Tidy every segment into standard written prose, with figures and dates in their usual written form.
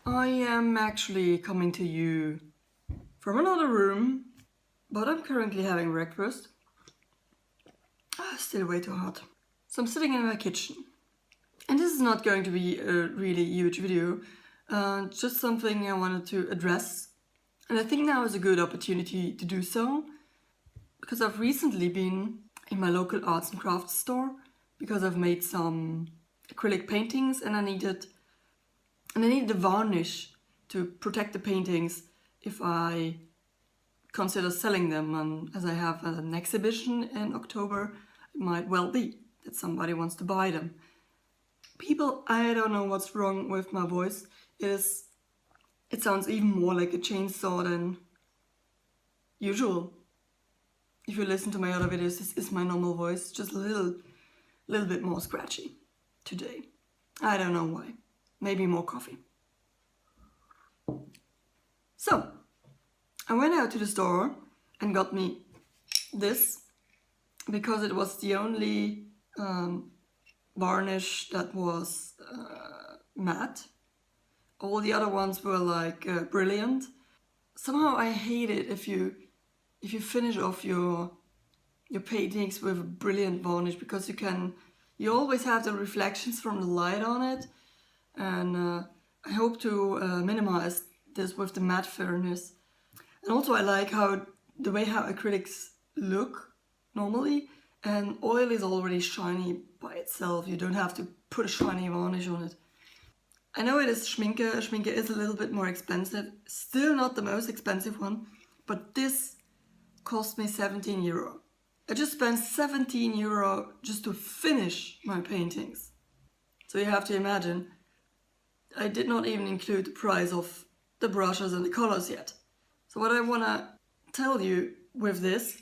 I am actually coming to you from another room, but I'm currently having breakfast. Still way too hot. So I'm sitting in my kitchen. And this is not going to be a really huge video, just something I wanted to address. And I think now is a good opportunity to do so, because I've recently been in my local arts and crafts store, because I've made some acrylic paintings and I needed a varnish to protect the paintings if I consider selling them. And as I have an exhibition in October, it might well be that somebody wants to buy them. People, I don't know what's wrong with my voice. It sounds even more like a chainsaw than usual. If you listen to my other videos, this is my normal voice, just a little bit more scratchy today. I don't know why. Maybe more coffee. So, I went out to the store and got me this because it was the only varnish that was matte. All the other ones were like brilliant. Somehow I hate it if you finish off your paintings with a brilliant varnish, because you always have the reflections from the light on it, and I hope to minimize this with the matte furnace. And also I like the way how acrylics look normally, and oil is already shiny by itself. You don't have to put a shiny varnish on it. I know it is Schminke. Schminke is a little bit more expensive. Still not the most expensive one, but this cost me 17 euro. I just spent 17 euro just to finish my paintings. So you have to imagine, I did not even include the price of the brushes and the colors yet. So what I want to tell you with this,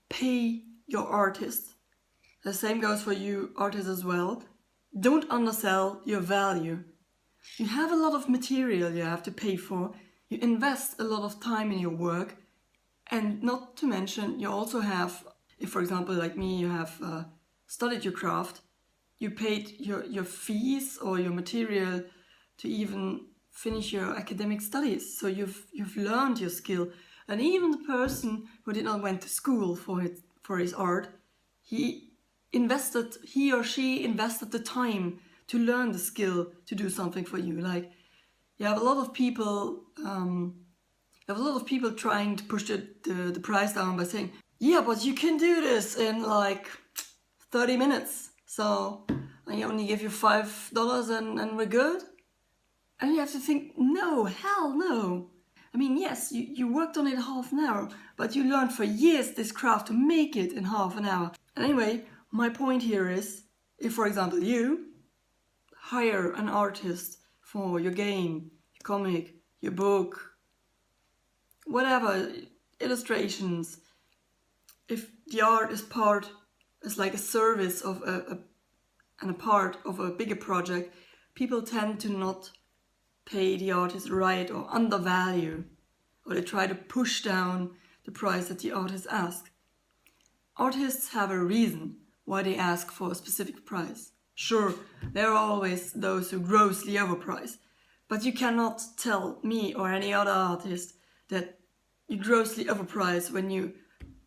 pay your artist. The same goes for you artists as well. Don't undersell your value. You have a lot of material you have to pay for. You invest a lot of time in your work. And not to mention, you also have, if for example like me, you have studied your craft, you paid your fees or your material to even finish your academic studies. So you've learned your skill. And even the person who did not went to school for his art, he or she invested the time to learn the skill to do something for you. Like, you have a lot of people trying to push the price down by saying, yeah, but you can do this in like 30 minutes. So I only give you $5 and we're good. And you have to think, no, hell no. I mean, yes, you worked on it half an hour, but you learned for years this craft to make it in half an hour. Anyway, my point here is, if for example you hire an artist for your game, your comic, your book, whatever, illustrations, if the art is like a service of and a part of a bigger project, people tend to not pay the artist right or undervalue, or they try to push down the price that the artist asks. Artists have a reason why they ask for a specific price. Sure, there are always those who grossly overprice, but you cannot tell me or any other artist that you grossly overprice when you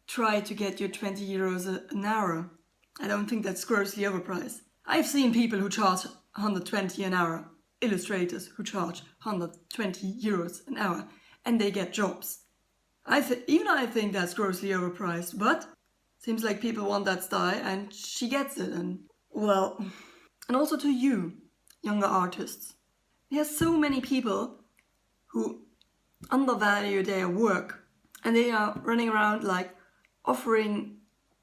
try to get your 20 euros an hour. I don't think that's grossly overpriced. I've seen people who charge 120 an hour, illustrators who charge 120 euros an hour, and they get jobs. I think that's grossly overpriced, but seems like people want that style and she gets it. And well, and also to you, younger artists. There's so many people who undervalue their work, and they are running around like offering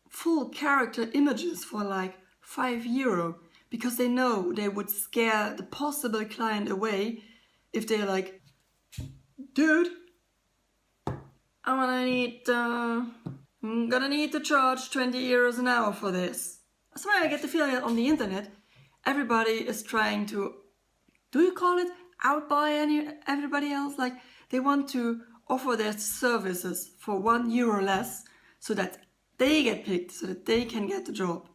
full character images for like 5 euro, because they know they would scare the possible client away if they're like, dude, I'm gonna need to charge 20 euros an hour for this. Somehow I get the feeling that on the internet, everybody is trying to, do you call it outbuy everybody else? Like, they want to offer their services for 1 euro less so that they get picked, so that they can get the job.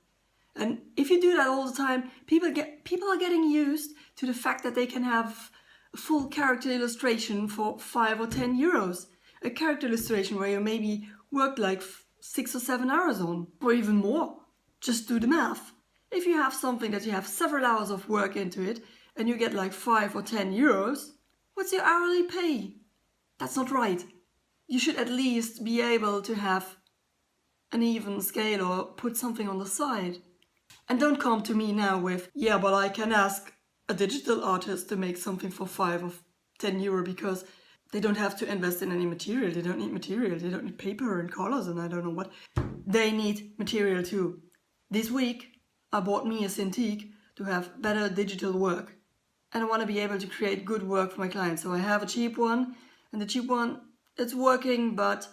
And if you do that all the time, people are getting used to the fact that they can have a full character illustration for 5 or 10 euros. A character illustration where you maybe worked like 6 or 7 hours on, or even more. Just do the math. If you have something that you have several hours of work into it, and you get like 5 or 10 euros, what's your hourly pay? That's not right. You should at least be able to have an even scale or put something on the side. And don't come to me now with, yeah, but I can ask a digital artist to make something for 5 or 10 euro because they don't have to invest in any material. They don't need material. They don't need paper and colors and I don't know what. They need material too. This week, I bought me a Cintiq to have better digital work. And I want to be able to create good work for my clients. So I have a cheap one, and the cheap one, it's working, but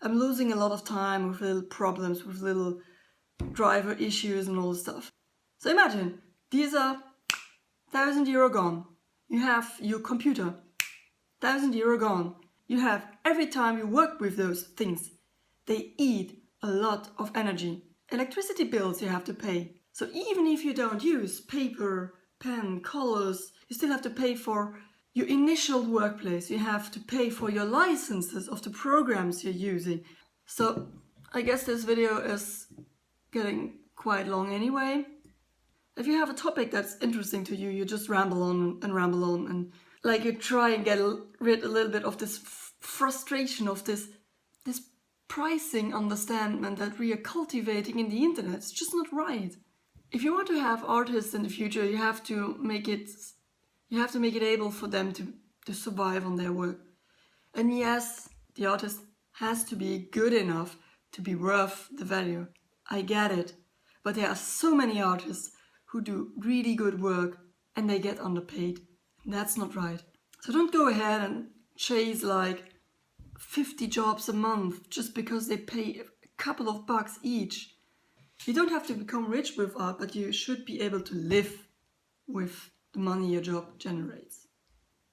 I'm losing a lot of time with little problems, with little driver issues and all this stuff. So imagine, these are 1,000 euro gone. You have your computer, 1,000 euro gone. You have every time you work with those things, they eat a lot of energy. Electricity bills you have to pay. So even if you don't use paper, pen, colors, you still have to pay for your initial workplace. You have to pay for your licenses of the programs you're using. So I guess this video is getting quite long anyway. If you have a topic that's interesting to you, you just ramble on and like you try and get rid a little bit of this frustration of this pricing understanding that we are cultivating in the internet. It's just not right. If you want to have artists in the future, you have to make it able for them to survive on their work. And yes, the artist has to be good enough to be worth the value. I get it. But there are so many artists who do really good work and they get underpaid. And that's not right. So don't go ahead and chase like 50 jobs a month just because they pay a couple of bucks each. You don't have to become rich with art, but you should be able to live with the money your job generates.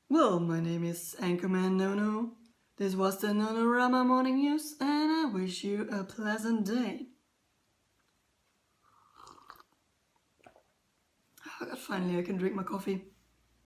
Well, my name is Anchorman Nono. This was the Nonorama Morning News, and I wish you a pleasant day. Finally, I can drink my coffee.